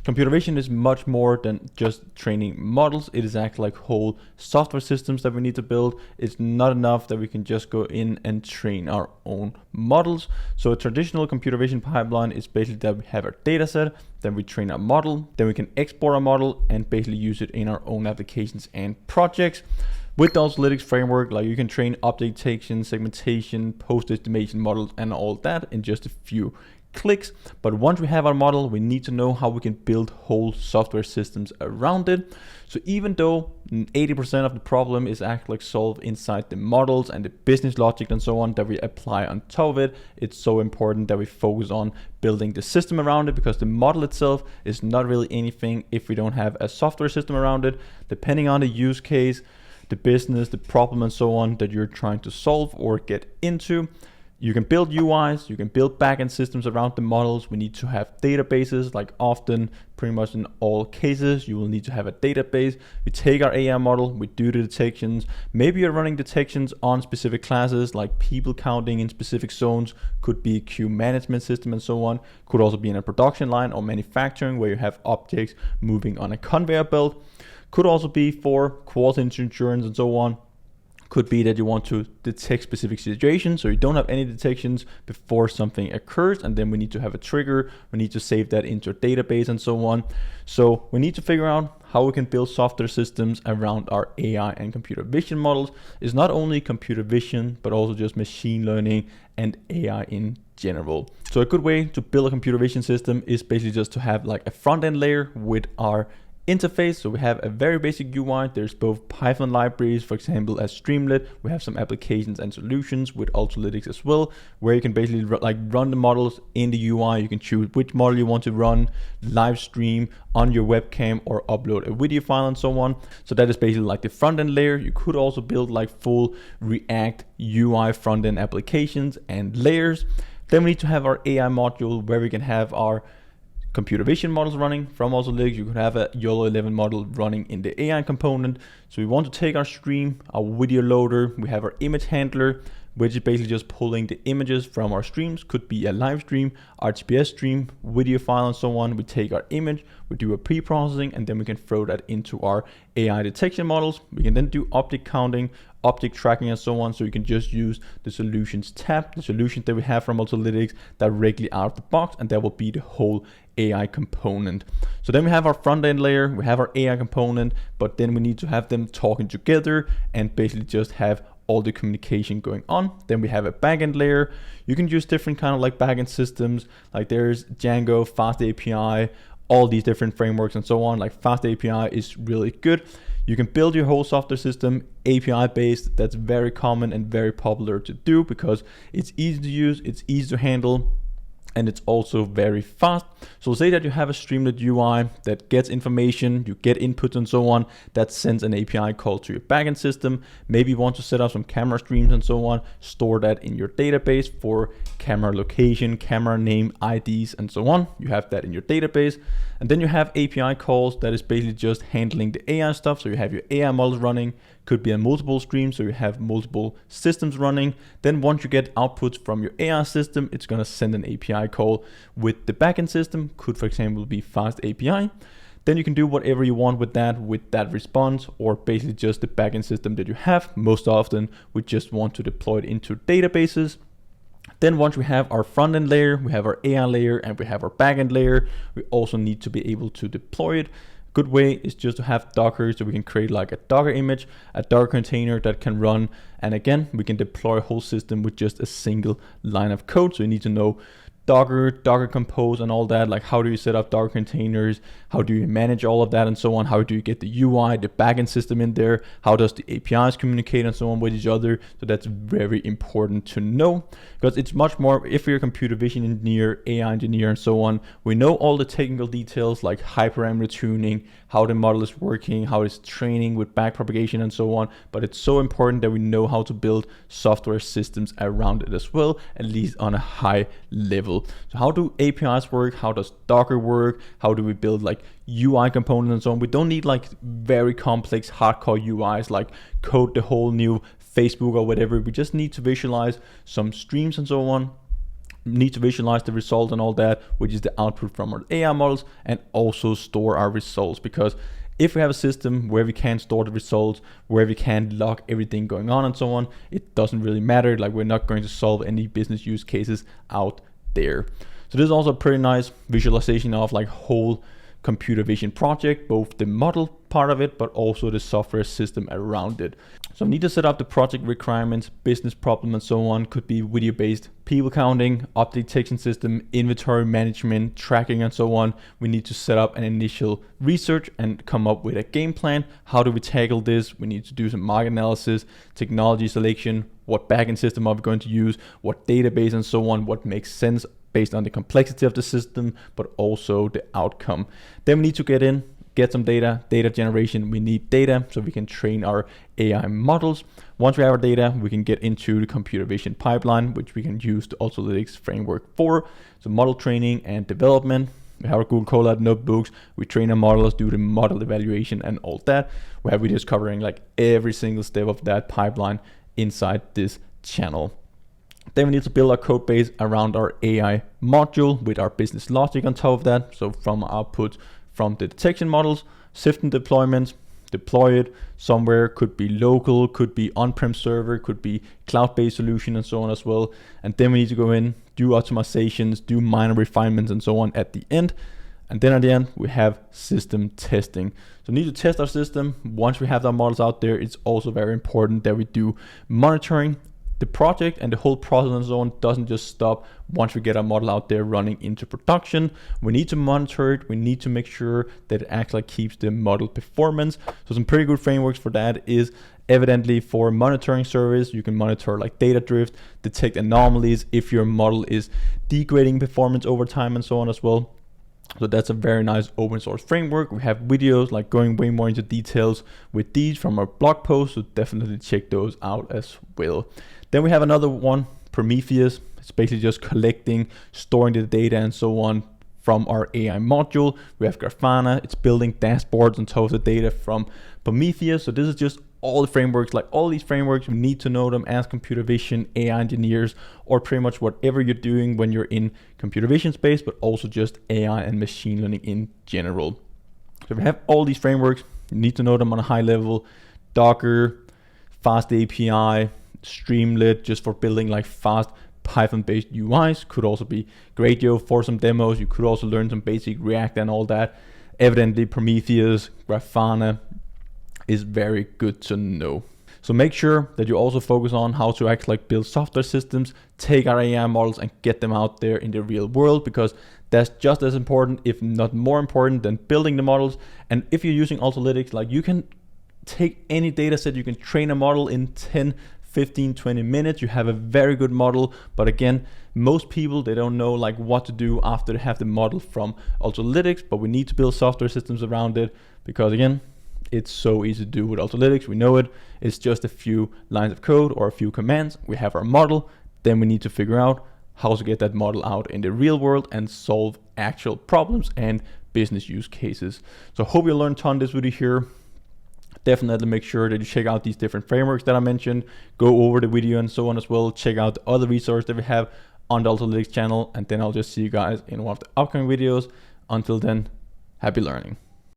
Computer vision is much more than just training models. It is actually like whole software systems that we need to build. It's not enough that we can just go in and train our own models. So a traditional computer vision pipeline is basically that we have our data set, then we train our model, then we can export our model and basically use it in our own applications and projects. With the Ultralytics framework, like you can train object detection, segmentation, post-estimation models and all that in just a few clicks. But once we have our model, we need to know how we can build whole software systems around it. So even though 80% of the problem is actually solved inside the models and the business logic and so on that we apply on top of it, it's so important that we focus on building the system around it, because the model itself is not really anything if we don't have a software system around it. Depending on the use case, the business, the problem and so on that you're trying to solve or get into, you can build UIs, you can build backend systems around the models. We need to have databases, like often, pretty much in all cases, you will need to have a database. We take our AI model, we do the detections. Maybe you're running detections on specific classes, like people counting in specific zones, could be a queue management system and so on. Could also be in a production line or manufacturing where you have objects moving on a conveyor belt. Could also be for quality insurance and so on. Could be that you want to detect specific situations, so you don't have any detections before something occurs, and then we need to have a trigger. We need to save that into a database and so on. So we need to figure out how we can build software systems around our AI and computer vision models. It's not only computer vision, but also just machine learning and AI in general. So a good way to build a computer vision system is basically just to have like a front end layer with our interface. So we have a very basic UI. There's both Python libraries, for example, as Streamlit. We have some applications and solutions with Ultralytics as well, where you can basically run the models in the UI. You can choose which model you want to run, live stream on your webcam, or upload a video file and so on. So that is basically like the front end layer. You could also build like full React UI front end applications and layers. Then we need to have our AI module where we can have our computer vision models running from Ultralytics. You could have a YOLO 11 model running in the AI component. So we want to take our stream, our video loader, we have our image handler, which is basically just pulling the images from our streams. Could be a live stream, RTPS stream, video file and so on. We take our image, we do a pre-processing, and then we can throw that into our AI detection models. We can then do object counting, object tracking and so on. So you can just use the solutions tab, the solutions that we have from Ultralytics directly out of the box, and that will be the whole AI component. So then we have our front end layer, we have our AI component, but then we need to have them talking together and basically just have all the communication going on. Then we have a backend layer. You can use different kind of like backend systems, like there's Django, Fast API, all these different frameworks and so on. Like Fast API is really good. You can build your whole software system API based. That's very common and very popular to do because it's easy to use, it's easy to handle, and it's also very fast. So say that you have a Streamlit UI that gets information, you get inputs and so on, that sends an API call to your backend system. Maybe you want to set up some camera streams and so on, store that in your database for camera location, camera name, IDs and so on. You have that in your database. And then you have API calls that is basically just handling the AI stuff. So you have your AI models running, could be on multiple streams, so you have multiple systems running. Then once you get outputs from your AI system, it's gonna send an API call with the backend system, could for example be Fast API. Then you can do whatever you want with that response, or basically just the backend system that you have. Most often we just want to deploy it into databases. Then once we have our front end layer, we have our AI layer, and we have our backend layer, we also need to be able to deploy it. Good way is just to have Docker, so we can create like a Docker image, a Docker container that can run. And again, we can deploy a whole system with just a single line of code. So you need to know Docker, Docker Compose and all that. Like how do you set up Docker containers? How do you manage all of that and so on? How do you get the UI, the backend system in there? How does the APIs communicate and so on with each other? So that's very important to know, because it's much more, if you're a computer vision engineer, AI engineer and so on, we know all the technical details like hyperparameter tuning, how the model is working, how it's training with backpropagation and so on. But it's so important that we know how to build software systems around it as well, at least on a high level. So how do APIs work? How does Docker work? How do we build like UI components and so on? We don't need like very complex hardcore UIs, like code the whole new Facebook or whatever. We just need to visualize some streams and so on, need to visualize the result and all that, which is the output from our AI models, and also store our results. Because if we have a system where we can store the results, where we can log everything going on and so on, it doesn't really matter. Like, we're not going to solve any business use cases out there. So this is also a pretty nice visualization of like whole computer vision project, both the model part of it, but also the software system around it. So I need to set up the project requirements, business problem, and so on. Could be video based, people counting, object detection system, inventory management, tracking, and so on. We need to set up an initial research and come up with a game plan. How do we tackle this? We need to do some market analysis, technology selection, what backend system are we going to use, what database, and so on, what makes sense based on the complexity of the system, but also the outcome. Then we need to get some data generation. We need data so we can train our AI models. Once we have our data, we can get into the computer vision pipeline, which we can use the Ultralytics framework for. So model training and development. We have our Google Colab notebooks. We train our models, do the model evaluation and all that. We have videos covering like every single step of that pipeline inside this channel. Then we need to build our code base around our AI module with our business logic on top of that. So from output from the detection models, system deployments, deploy it somewhere, could be local, could be on-prem server, could be cloud-based solution and so on as well. And then we need to go in, do optimizations, do minor refinements and so on at the end. And then at the end, we have system testing. So we need to test our system. Once we have our models out there, it's also very important that we do monitoring. The project and the whole process and so on doesn't just stop once we get our model out there running into production. We need to monitor it. We need to make sure that it actually keeps the model performance. So some pretty good frameworks for that is evidently for monitoring service. You can monitor like data drift, detect anomalies if your model is degrading performance over time and so on as well. So that's a very nice open source framework. We have videos like going way more into details with these from our blog post, so definitely check those out as well. Then we have another one, Prometheus. It's basically just collecting, storing the data and so on from our AI module. We have Grafana. It's building dashboards on top of the data from Prometheus. So this is just all the frameworks, like all these frameworks, you need to know them as computer vision, AI engineers, or pretty much whatever you're doing when you're in computer vision space, but also just AI and machine learning in general. So we have all these frameworks, you need to know them on a high level. Docker, Fast API, Streamlit, just for building like fast Python-based UIs, could also be Gradio for some demos. You could also learn some basic React and all that. Evidently, Prometheus, Grafana is very good to know. So make sure that you also focus on how to actually like build software systems, take our AI models and get them out there in the real world, because that's just as important, if not more important, than building the models. And if you're using Ultralytics, like you can take any data set, you can train a model in 10, 15, 20 minutes. You have a very good model. But again, most people, they don't know like what to do after they have the model from Ultralytics, but we need to build software systems around it, because again, it's so easy to do with Ultralytics. We know it. It's just a few lines of code or a few commands. We have our model. Then we need to figure out how to get that model out in the real world and solve actual problems and business use cases. So I hope you learned a ton this video here. Definitely make sure that you check out these different frameworks that I mentioned. Go over the video and so on as well. Check out the other resources that we have on the Ultralytics channel. And then I'll just see you guys in one of the upcoming videos. Until then, happy learning.